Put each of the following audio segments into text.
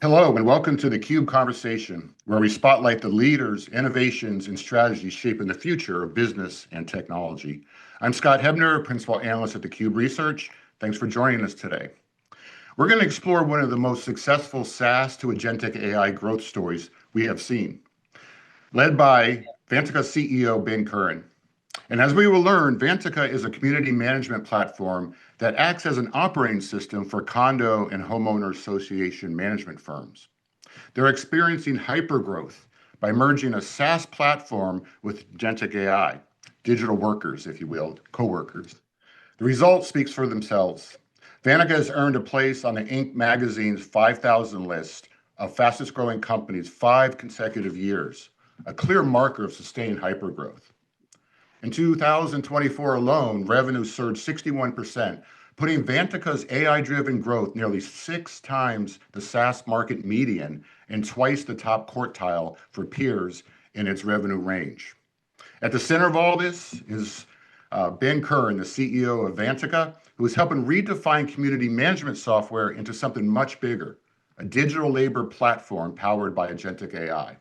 Hello, and welcome to the Cube Conversation, where we spotlight the leaders, innovations, and strategies shaping the future of business and technology. I'm Scott Hebner, Principal Analyst at the Cube Research. Thanks for joining us today. We're going to explore one of the most successful SaaS to agentic AI growth stories we have seen, led by Vantaca CEO Ben Currin. And as we will learn, Vantaca is a community management platform that acts as an operating system for condo and homeowner association management firms. They're experiencing hypergrowth by merging a SaaS platform with agentic AI, digital workers, if you will, coworkers. The result speaks for themselves. Vantaca has earned a place on the Inc. magazine's 5,000 list of fastest growing companies 5 consecutive years, a clear marker of sustained hypergrowth. In 2024 alone, revenue surged 61%, putting Vantaca's AI-driven growth nearly 6 times the SaaS market median and twice the top quartile for peers in its revenue range. At the center of all this is Ben Currin, the CEO of Vantaca, who is helping redefine community management software into something much bigger, a digital labor platform powered by agentic AI.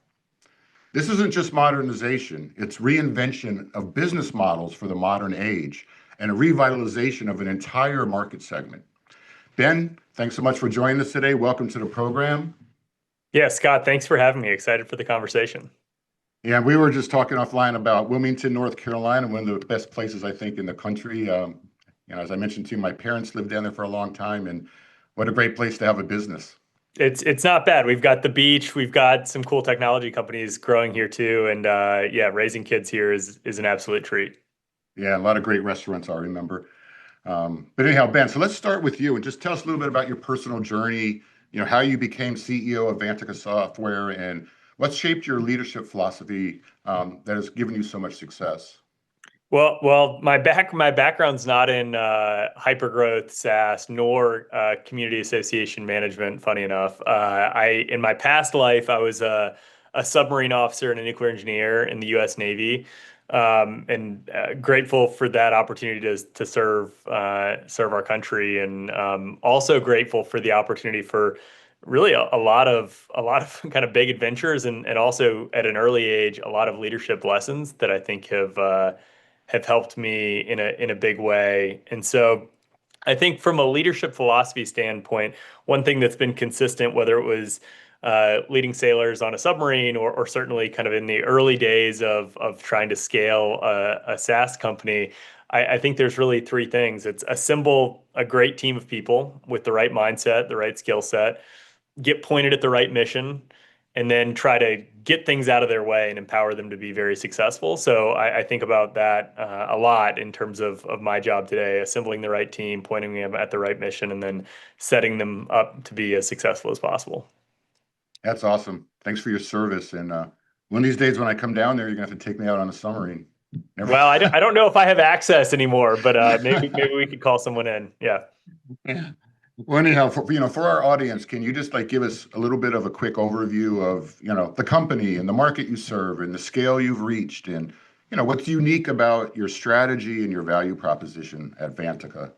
This isn't just modernization, it's reinvention of business models for the modern age and a revitalization of an entire market segment. Ben, thanks so much for joining us today. Welcome to the program. Yeah, Scott, thanks for having me. Excited for the conversation. Yeah, we were just talking offline about Wilmington, North Carolina, one of the best places I think in the country. As I mentioned to you, my parents lived down there for a long time, and what a great place to have a business. It's not bad. We've got the beach. We've got some cool technology companies growing here too, and yeah, raising kids here is an absolute treat. Yeah, a lot of great restaurants, I remember. But anyhow, Ben, so let's start with you and just tell us a little bit about your personal journey, how you became CEO of Vantaca Software and what shaped your leadership philosophy that has given you so much success. Well, my background's not in hypergrowth SaaS nor community association management. Funny enough, in my past life I was a submarine officer and a nuclear engineer in the U.S. Navy, and grateful for that opportunity to serve our country, and also grateful for the opportunity for really a lot of kind of big adventures, and also at an early age a lot of leadership lessons that I think have helped me in a big way. And so I think from a leadership philosophy standpoint, one thing that's been consistent, whether it was leading sailors on a submarine or certainly kind of in the early days of trying to scale a SaaS company, I think there's really three things. It's assemble a great team of people with the right mindset, the right skill set, get pointed at the right mission, and then try to get things out of their way and empower them to be very successful. So I think about that a lot in terms of my job today, assembling the right team, pointing them at the right mission, and then setting them up to be as successful as possible. That's awesome. Thanks for your service. And one of these days when I come down there, you're going to have to take me out on a submarine. Well, I don't know if I have access anymore, but maybe we could call someone in. Yeah. Yeah. Well, anyhow, for our audience, can you just give us a little bit of a quick overview of the company and the market you serve and the scale you've reached and what's unique about your strategy and your value proposition at Vantaca?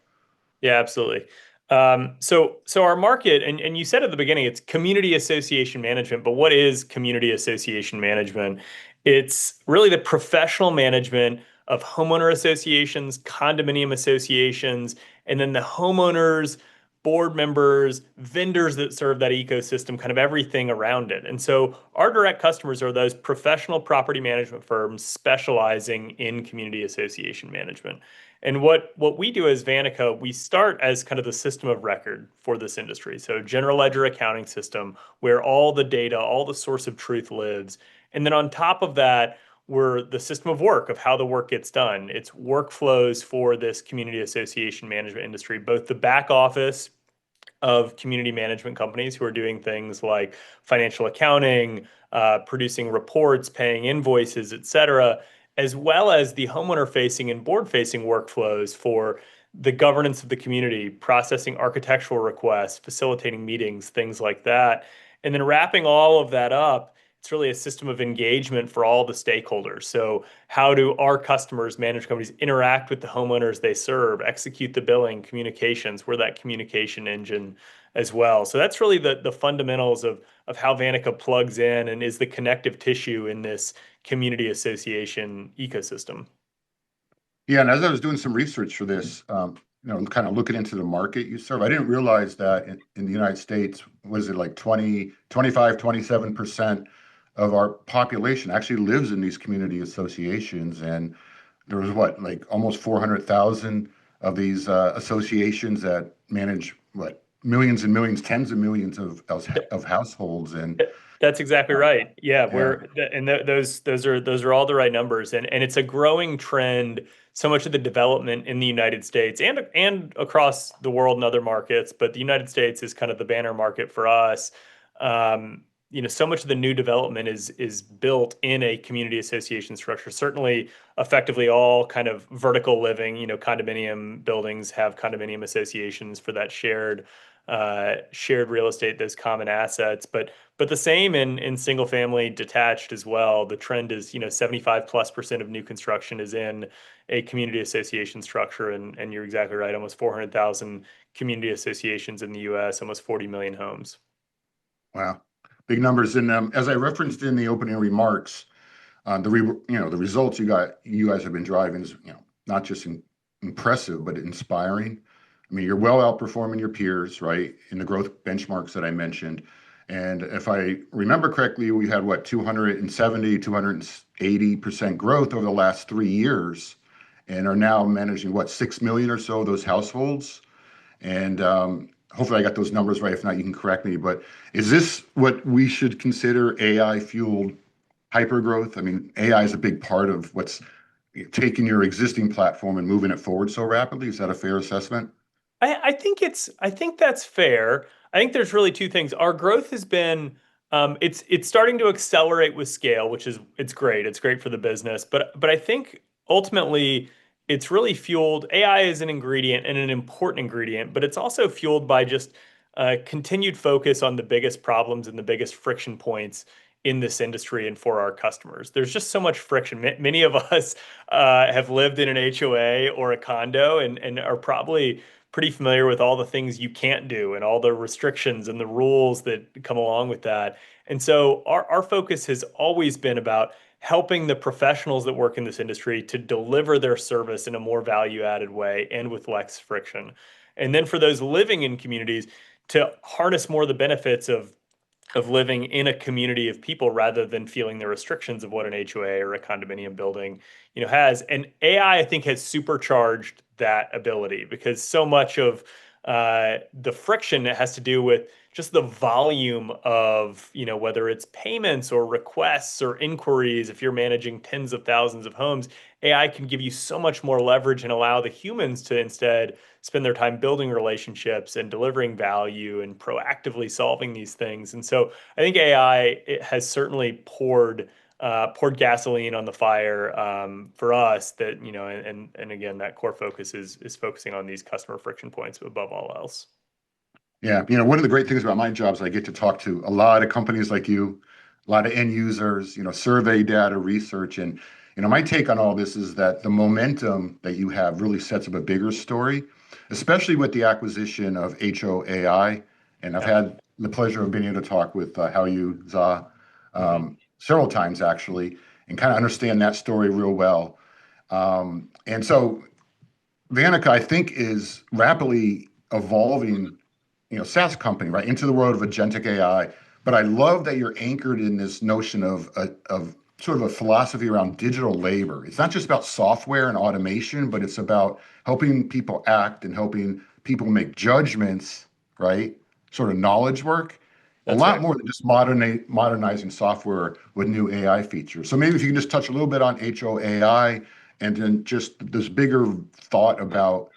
Yeah, absolutely. So our market, and you said at the beginning, it's community association management, but what is community association management? It's really the professional management of homeowner associations, condominium associations, and then the homeowners, board members, vendors that serve that ecosystem, kind of everything around it. And so our direct customers are those professional property management firms specializing in community association management. And what we do as Vantaca, we start as kind of the system of record for this industry. So general ledger accounting system where all the data, all the source of truth lives. And then on top of that, we're the system of work of how the work gets done. It's workflows for this community association management industry, both the back office of community management companies who are doing things like financial accounting, producing reports, paying invoices, et cetera, as well as the homeowner facing and board facing workflows for the governance of the community, processing architectural requests, facilitating meetings, things like that. And then wrapping all of that up it's really a system of engagement for all the stakeholders. So how do our customers, managed companies, interact with the homeowners they serve, execute the billing, communications? We're that communication engine as well. So that's really the fundamentals of how Vantaca plugs in and is the connective tissue in this community association ecosystem. Yeah, and as I was doing some research for this, kind of looking into the market you serve, I didn't realize that in the United States, was it like 20, 25, 27% of our population actually lives in these community associations. And there was what, like almost 400,000 of these associations that manage what, millions and millions, tens of millions of households. And That's exactly right. Yeah, yeah, those are all the right numbers, and it's a growing trend. So much of the development in the United States and across the world and other markets, but the United States is kind of the banner market for us. So much of the new development is built in a community association structure. Certainly, effectively all kind of vertical living, condominium buildings have condominium associations for that shared real estate, those common assets, but the same in single family detached as well. The trend is, 75+% of new construction is in a community association structure. And you're exactly right. Almost 400,000 community associations in the US, almost 40 million homes. wow, big numbers. And as I referenced in the opening remarks, the results you guys have been driving is, not just impressive, but inspiring. I mean, you're well outperforming your peers, right, in the growth benchmarks that I mentioned. And if I remember correctly, we had what, 270, 280% growth over the last 3 years, and are now managing what, 6 million or so of those households. And hopefully I got those numbers right. If not, you can correct me. But is this what we should consider AI fueled hypergrowth? I mean, AI is a big part of what's taking your existing platform and moving it forward so rapidly. Is that a fair assessment? I think that's fair. I think there's really two things. Our growth has been it's starting to accelerate with scale, which is it's great. It's great for the business. But I think ultimately it's really fueled. AI is an ingredient and an important ingredient, but it's also fueled by just continued focus on the biggest problems and the biggest friction points in this industry and for our customers. There's just so much friction. Many of us have lived in an HOA or a condo and are probably pretty familiar with all the things you can't do and all the restrictions and the rules that come along with that. And so our focus has always been about helping the professionals that work in this industry to deliver their service in a more value added way and with less friction. And then for those living in communities to harness more of the benefits of living in a community of people rather than feeling the restrictions of what an HOA or a condominium building, has. And AI, I think, has supercharged that ability because so much of the friction has to do with just the volume of, whether it's payments or requests or inquiries. If you're managing tens of thousands of homes, AI can give you so much more leverage and allow the humans to instead spend their time building relationships and delivering value and proactively solving these things. And so I think AI it has certainly poured gasoline on the fire for us. That and again, that core focus is focusing on these customer friction points above all else. Yeah, one of the great things about my job is I get to talk to a lot of companies like you, a lot of end users, survey data, research, and my take on all this is that the momentum that you have really sets up a bigger story, especially with the acquisition of HOAI. And I've Yeah. had the pleasure of being able to talk with How You Za Mhm. several times actually, and kind of understand that story real well. And so Vanica, I think, is rapidly evolving, SaaS company, right, into the world of agentic AI. But I love that you're anchored in this notion of sort of a philosophy around digital labor. It's not just about software and automation, but it's about helping people act and helping people make judgments, right? Sort of knowledge work. A That's lot right. more than just modernizing software with new AI features. So maybe if you can just touch a little bit on HOAI and then just this bigger thought about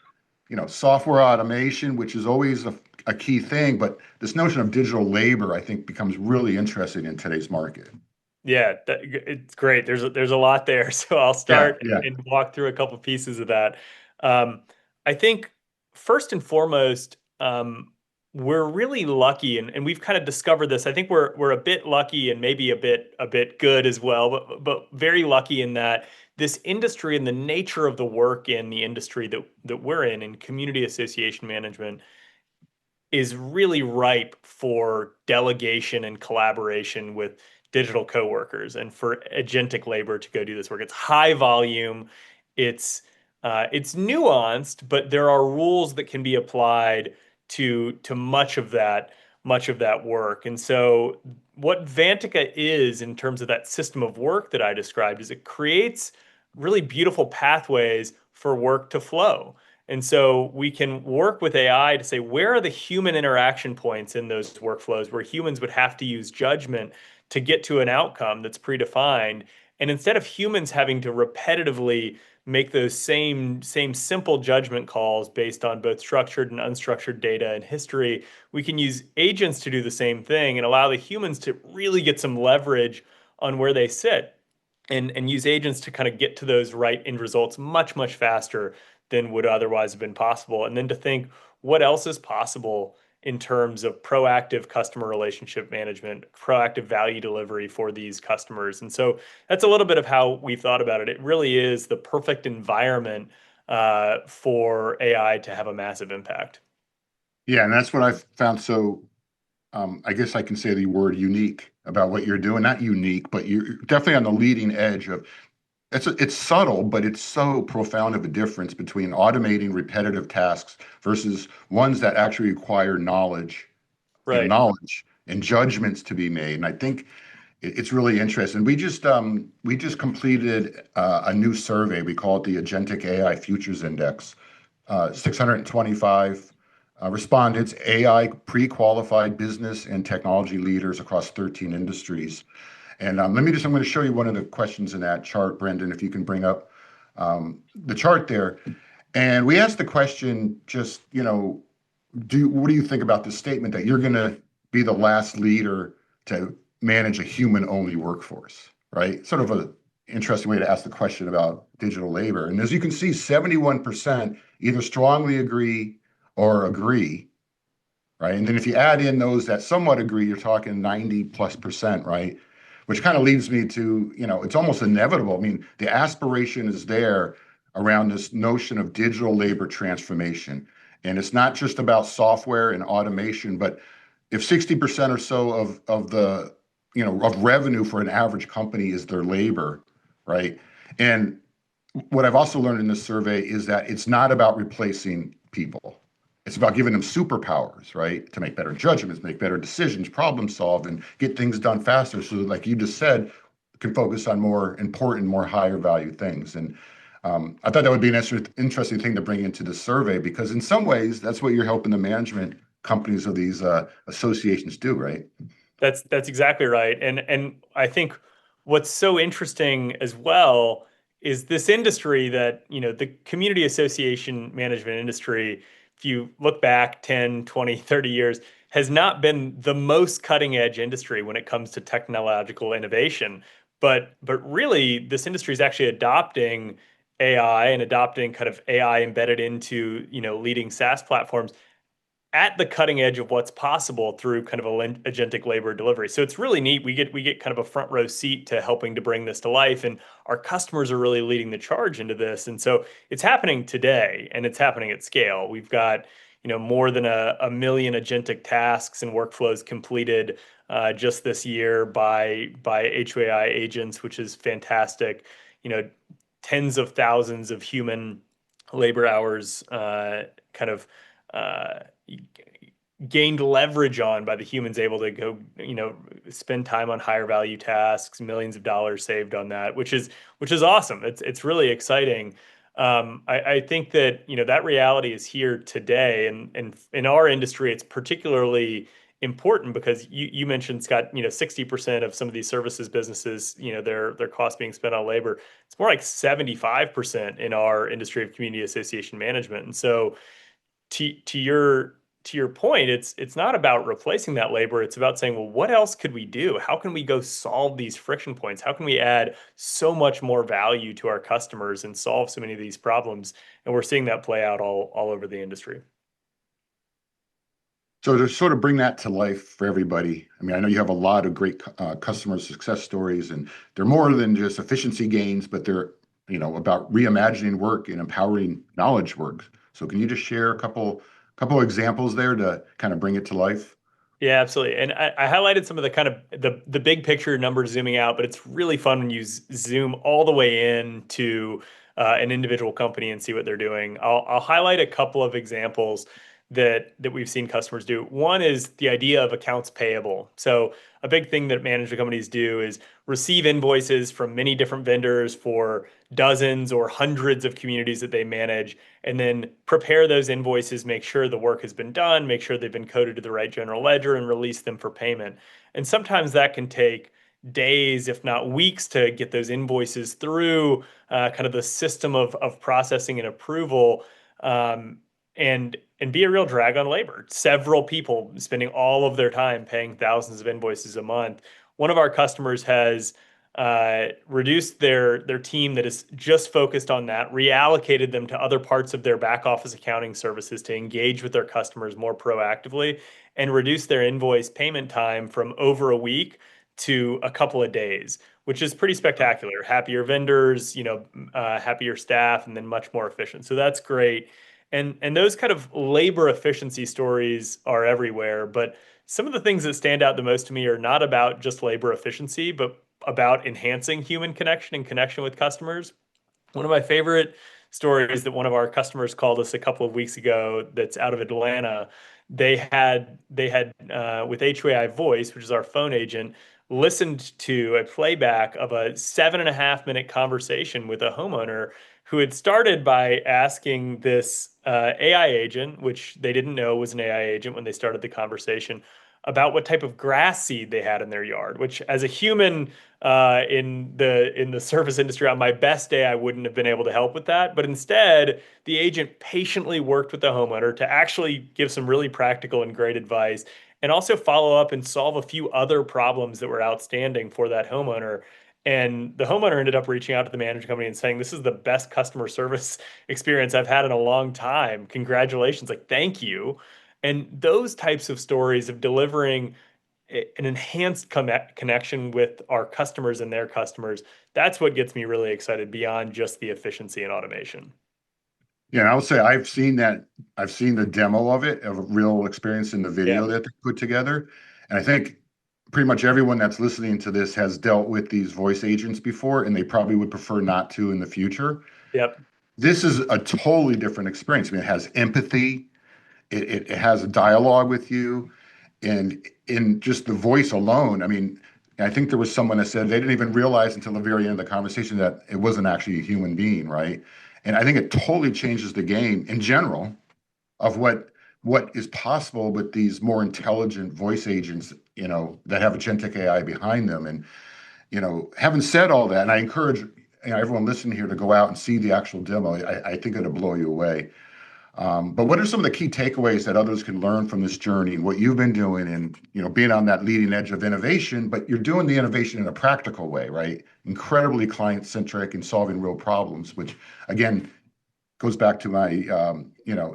software automation, which is always a key thing, but this notion of digital labor, I think, becomes really interesting in today's market. Yeah, it's great. There's a lot there, so I'll Yeah, start and, yeah, and walk through a couple pieces of that. Um, I think first and foremost, we're really lucky, and we've kind of discovered this. I think we're a bit lucky and maybe a bit good as well, but very lucky in that this industry and the nature of the work in the industry that we're in community association management is really ripe for delegation and collaboration with digital coworkers and for agentic labor to go do this work. It's high volume, it's nuanced, but there are rules that can be applied to much of that work. And so what Vantica is in terms of that system of work that I described is it creates really beautiful pathways for work to flow. And so we can work with AI to say, where are the human interaction points in those workflows where humans would have to use judgment to get to an outcome that's predefined? And instead of humans having to repetitively make those same simple judgment calls based on both structured and unstructured data and history, we can use agents to do the same thing and allow the humans to really get some leverage on where they sit and use agents to kind of get to those right end results much faster than would otherwise have been possible. And then to think what else is possible in terms of proactive customer relationship management, proactive value delivery for these customers. And so that's a little bit of how we've thought about it. It really is the perfect environment for AI to have a massive impact. Yeah, and that's what I've found so, I guess I can say the word unique about what you're doing. Not unique, but you're definitely on the leading edge of it's subtle, but it's so profound of a difference between automating repetitive tasks versus ones that actually require Right. knowledge and judgments to be made. And I think it's really interesting. We just completed a new survey. We call it the Agentic AI Futures Index. 625 respondents, AI pre-qualified business and technology leaders across 13 industries. And I'm going to show you one of the questions in that chart, Brendan, if you can bring up the chart there. And we asked the question, just, what do you think about this statement that you're going to be the last leader to manage a human-only workforce, right? Sort of an interesting way to ask the question about digital labor. And as you can see, 71% either strongly agree or agree, right? And then if you add in those that somewhat agree, you're talking 90+%, right? Which kind of leads me to, it's almost inevitable. I mean, the aspiration is there around this notion of digital labor transformation. And it's not just about software and automation, but if 60% or so of the, of revenue for an average company is their labor, right? And what I've also learned in this survey is that it's not about replacing people. It's about giving them superpowers, right? To make better judgments, make better decisions, problem solve, and get things done faster. So, like you just said, can focus on more important, more higher value things. And I thought that would be an interesting thing to bring into the survey because, in some ways, that's what you're helping the management companies of these associations do, right? That's exactly right. And I think what's so interesting as well is this industry that, the community association management industry, if you look back 10, 20, 30 years, has not been the most cutting edge industry when it comes to technological innovation. But really, this industry is actually adopting AI and adopting kind of AI embedded into, leading SaaS platforms at the cutting edge of what's possible through kind of agentic labor delivery. So it's really neat. We get kind of a front row seat to helping to bring this to life, and our customers are really leading the charge into this. And so it's happening today, and it's happening at scale. We've got more than a million agentic tasks and workflows completed just this year by HAI agents, which is fantastic. Tens of thousands of human labor hours kind of uh, gained leverage on by the humans able to go, spend time on higher value tasks, millions of dollars saved on that, which is awesome. It's really exciting. I think that that reality is here today, and in our industry, it's particularly important because you mentioned, Scott, 60% of some of these services businesses, their costs being spent on labor. It's more like 75% in our industry of community association management. And so to your point, it's not about replacing that labor. It's about saying, well, what else could we do? How can we go solve these friction points? How can we add so much more value to our customers and solve so many of these problems? And we're seeing that play out all over the industry. So to sort of bring that to life for everybody, I mean, I know you have a lot of great customer success stories, and they're more than just efficiency gains, but they're, about reimagining work and empowering knowledge work. So can you just share a couple examples there to kind of bring it to life? Yeah, absolutely. And I highlighted some of the kind of the big picture numbers zooming out, but it's really fun when you zoom all the way in to an individual company and see what they're doing. I'll highlight a couple of examples that we've seen customers do. One is the idea of accounts payable. So a big thing that management companies do is receive invoices from many different vendors for dozens or hundreds of communities that they manage, and then prepare those invoices, make sure the work has been done, make sure they've been coded to the right general ledger, and release them for payment. And sometimes that can take days, if not weeks, to get those invoices through kind of the system of processing and approval. And be a real drag on labor. Several people spending all of their time paying thousands of invoices a month. One of our customers has reduced their team that is just focused on that, reallocated them to other parts of their back office accounting services to engage with their customers more proactively, and reduce their invoice payment time from over a week to a couple of days, which is pretty spectacular. Happier vendors, happier staff, and then much more efficient. So that's great. And those kind of labor efficiency stories are everywhere, but some of the things that stand out the most to me are not about just labor efficiency, but about enhancing human connection and connection with customers. One of my favorite stories that one of our customers called us a couple of weeks ago, that's out of Atlanta. They had with HUAI Voice, which is our phone agent, listened to a playback of a 7.5 minute conversation with a homeowner who had started by asking this AI agent, which they didn't know was an AI agent when they started the conversation, about what type of grass seed they had in their yard. Which, as a human in the service industry, on my best day, I wouldn't have been able to help with that. But instead, the agent patiently worked with the homeowner to actually give some really practical and great advice, and also follow up and solve a few other problems that were outstanding for that homeowner. And the homeowner ended up reaching out to the management company and saying, "This is the best customer service experience I've had in a long time. Congratulations, like, thank you." And those types of stories of delivering an enhanced connection with our customers and their customers, that's what gets me really excited beyond just the efficiency and automation. Yeah, and I would say I've seen that. I've seen the demo of it, of a real experience in the Yeah. video that they put together. And I think pretty much everyone that's listening to this has dealt with these voice agents before, and they probably would prefer not to in the future. Yep. This is a totally different experience. I mean, it has empathy, it has a dialogue with you, and in just the voice alone, I mean, I think there was someone that said they didn't even realize until the very end of the conversation that it wasn't actually a human being, right? And I think it totally changes the game in general of what is possible with these more intelligent voice agents, that have agentic AI behind them. And having said all that, and I encourage everyone listening here to go out and see the actual demo. I think it'll blow you away. But what are some of the key takeaways that others can learn from this journey and what you've been doing and being on that leading edge of innovation, but you're doing the innovation in a practical way, right? Incredibly client centric and solving real problems, which again goes back to my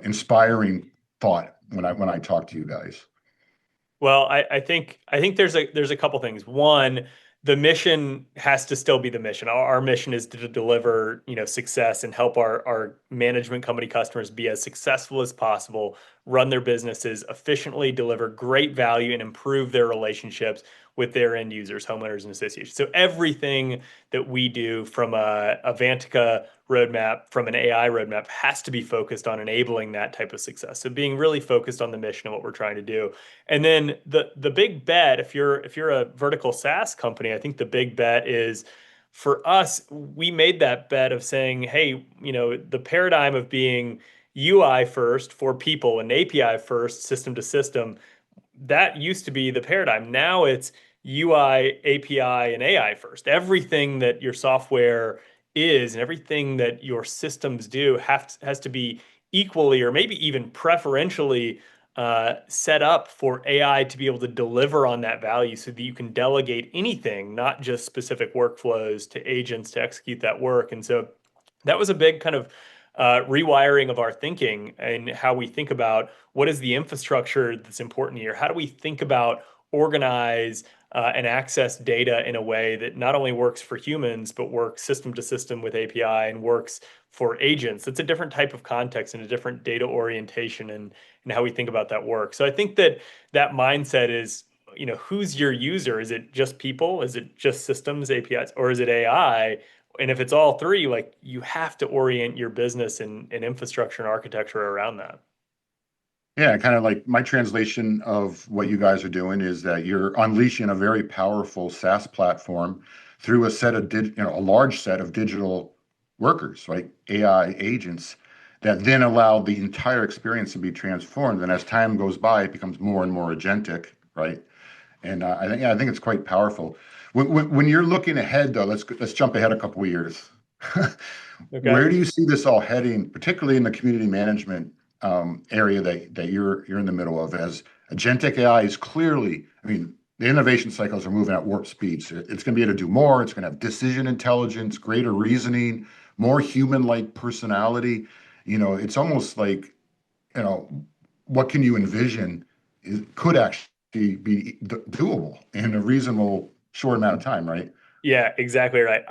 inspiring thought when I talk to you guys. Well, I think there's a couple things. One, the mission has to still be the mission. Our mission is to deliver, success and help our management company customers be as successful as possible, run their businesses efficiently, deliver great value, and improve their relationships with their end users, homeowners, and associations. So everything that we do, from a Vantaca roadmap, from an AI roadmap, has to be focused on enabling that type of success. So being really focused on the mission and what we're trying to do. And then the big bet, if you're a vertical SaaS company, I think the big bet is, for us, we made that bet of saying, hey, the paradigm of being UI first for people and API first, system to system, that used to be the paradigm. Now it's UI, API, and AI first. Everything that your software is and everything that your systems do has to be equally, or maybe even preferentially, set up for AI to be able to deliver on that value, so that you can delegate anything, not just specific workflows, to agents to execute that work. And so that was a big kind of rewiring of our thinking and how we think about what is the infrastructure that's important here. How do we think about organize and access data in a way that not only works for humans, but works system to system with API and works for agents? It's a different type of context and a different data orientation and how we think about that work. So I think that that mindset is, who's your user? Is it just people? Is it just systems, APIs, or is it AI? And if it's all three, like you have to orient your business and infrastructure and architecture around that. Yeah, kind of like my translation of what you guys are doing is that you're unleashing a very powerful SaaS platform through a set of a large set of digital workers, right? AI agents that then allow the entire experience to be transformed. And as time goes by, it becomes more and more agentic, right? And I think it's quite powerful. When you're looking ahead, though, let's jump ahead a couple of years. Okay. Where do you see this all heading, particularly in the community management area that you're in the middle of? As agentic AI is clearly, I mean, the innovation cycles are moving at warp speeds. It's going to be able to do more. It's going to have decision intelligence, greater reasoning, more human-like personality. It's almost like, you know, what can you envision could actually be doable in a reasonable short amount of time, right? Yeah, exactly right.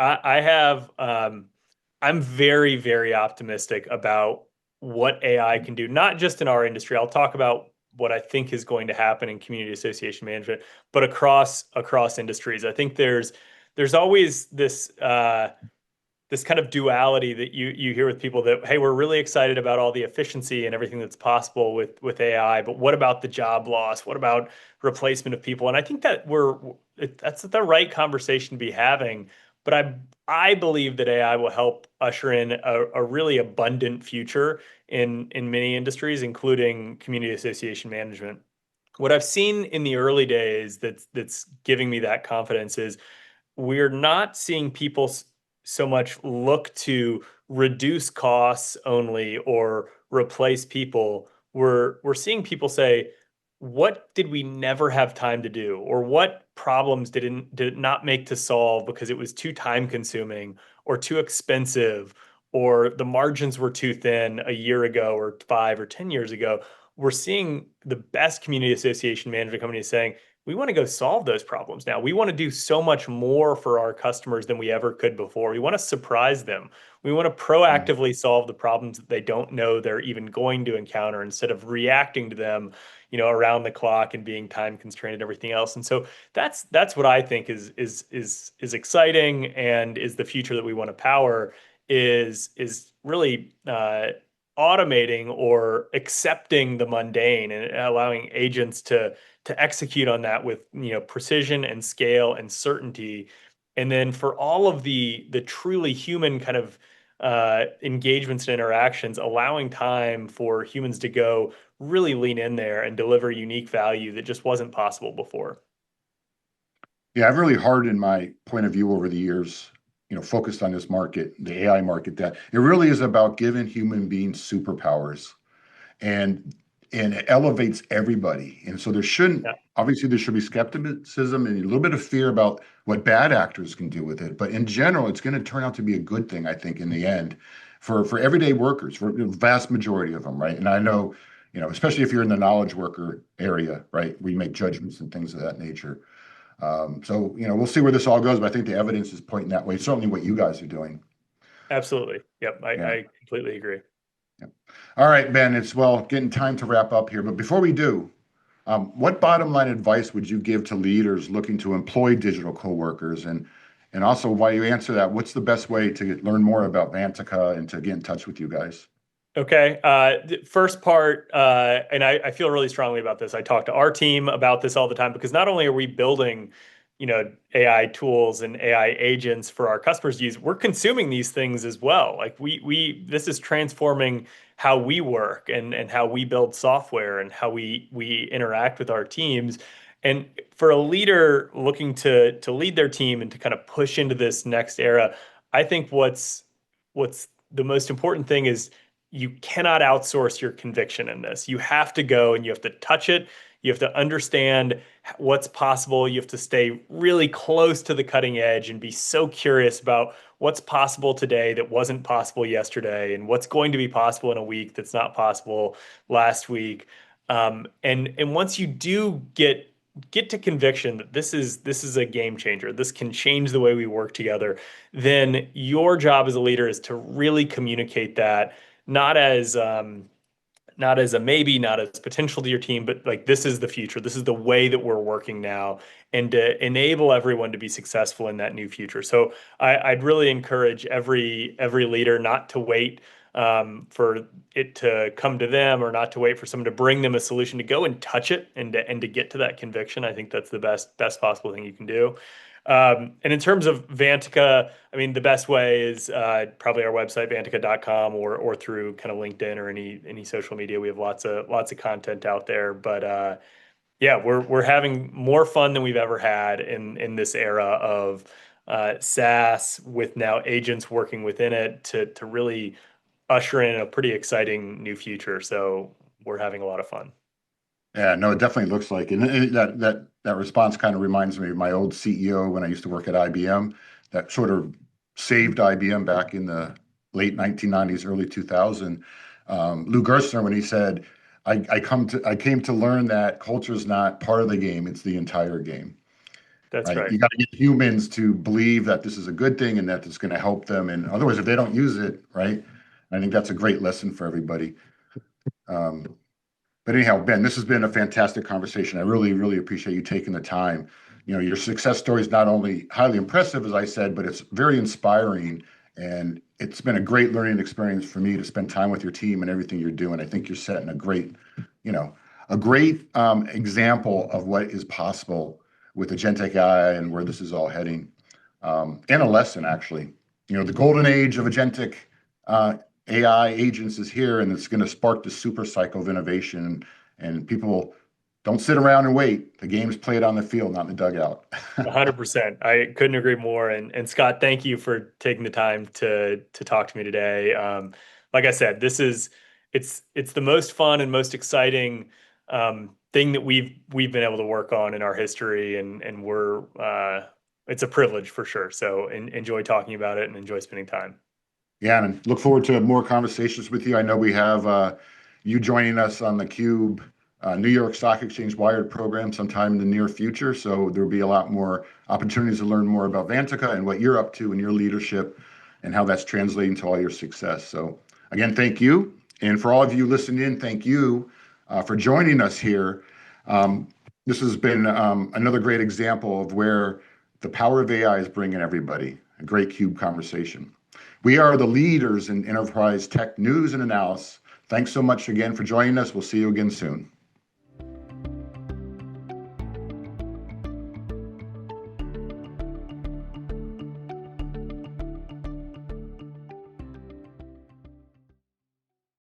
I'm very, very optimistic about what AI can do, not just in our industry. I'll talk about what I think is going to happen in community association management, but across industries. I think there's always this kind of duality that you hear with people that, hey, we're really excited about all the efficiency and everything that's possible with AI, but what about the job loss? What about replacement of people? And I think that that's the right conversation to be having. But I believe that AI will help usher in a really abundant future in many industries, including community association management. What I've seen in the early days that's giving me that confidence is we're not seeing people so much look to reduce costs only or replace people. We're seeing people say, what did we never have time to do, or what problems did it not make to solve because it was too time consuming or too expensive, or the margins were too thin a year ago or 5 or 10 years ago. We're seeing the best community association management companies saying, we want to go solve those problems now. We want to do so much more for our customers than we ever could before. We want to surprise them. We want to Yeah. proactively solve the problems that they don't know they're even going to encounter instead of reacting to them, around the clock and being time constrained and everything else. And so that's what I think is exciting and is the future that we want to power is really automating or accepting the mundane and allowing agents to execute on that with precision and scale and certainty. And then for all of the truly human kind of engagements and interactions, allowing time for humans to go really lean in there and deliver unique value that just wasn't possible before. Yeah, I've really hardened my point of view over the years, focused on this market, the AI market, that it really is about giving human beings superpowers and it elevates everybody. And so Yeah, there should be skepticism and a little bit of fear about what bad actors can do with it. But in general, it's going to turn out to be a good thing, I think, in the end, for everyday workers, for the vast majority of them, right? And I know, especially if you're in the knowledge worker area, right, we make judgments and things of that nature. So, we'll see where this all goes, but I think the evidence is pointing that way. Certainly what you guys are doing. absolutely. Yep, Yeah. I completely agree. Yeah. All right, Ben, it's getting time to wrap up here. But before we do, what bottom line advice would you give to leaders looking to employ digital coworkers? And also, while you answer that, what's the best way to learn more about Vantaca and to get in touch with you guys? Okay. The first part, and I feel really strongly about this. I talk to our team about this all the time because not only are we building, AI tools and AI agents for our customers to use, we're consuming these things as well. Like this is transforming how we work and how we build software and how we interact with our teams. And for a leader looking to lead their team and to kind of push into this next era, I think what's the most important thing is you cannot outsource your conviction in this. You have to go and you have to touch it. You have to understand what's possible. You have to stay really close to the cutting edge and be so curious about what's possible today that wasn't possible yesterday, and what's going to be possible in a week that's not possible last week. And once you do get to conviction that this is a game changer, this can change the way we work together, then your job as a leader is to really communicate that, not as not as a maybe, not as potential to your team, but like this is the future. This is the way that we're working now, and to enable everyone to be successful in that new future. So I'd really encourage every leader not to wait for it to come to them, or not to wait for someone to bring them a solution, to go and touch it and to get to that conviction. I think that's the best possible thing you can do. And in terms of Vantaca, I mean, the best way is probably our website, vantaca.com, or through kind of LinkedIn or any social media. We have lots of content out there. But yeah, we're having more fun than we've ever had in this era of SaaS, with now agents working within it to really usher in a pretty exciting new future. So we're having a lot of fun. Yeah, no, it definitely looks like it. And that response kind of reminds me of my old CEO when I used to work at IBM. That sort of saved IBM back in the late 1990s, early 2000. Lou Gerstner, when he said, I came to learn that culture is not part of the game; it's the entire game." That's Right? right. You got to get humans to believe that this is a good thing and that it's going to help them. And otherwise, if they don't use it, right? I think that's a great lesson for everybody. Um, but anyhow, Ben, this has been a fantastic conversation. I really, really appreciate you taking the time. Your success story is not only highly impressive, as I said, but it's very inspiring. And it's been a great learning experience for me to spend time with your team and everything you're doing. I think you're setting you know, a great example of what is possible with agentic AI and where this is all heading. And a lesson, actually. The golden age of agentic AI agents is here, and it's going to spark the super cycle of innovation. And people don't sit around and wait. The game's played on the field, not in the dugout. 100%. I couldn't agree more. And Scott, thank you for taking the time to talk to me today. Like I said, it's the most fun and most exciting thing that we've been able to work on in our history, and we're it's a privilege for sure. So enjoy talking about it and enjoy spending time. Yeah, and look forward to more conversations with you. I know we have you joining us on the Cube New York Stock Exchange Wired program sometime in the near future. So there'll be a lot more opportunities to learn more about Vantaca and what you're up to in your leadership and how that's translating to all your success. So again, thank you. And for all of you listening in, thank you for joining us here. This has been another great example of where the power of AI is bringing everybody. A great Cube conversation. We are the leaders in enterprise tech news and analysis. Thanks so much again for joining us. We'll see you again soon.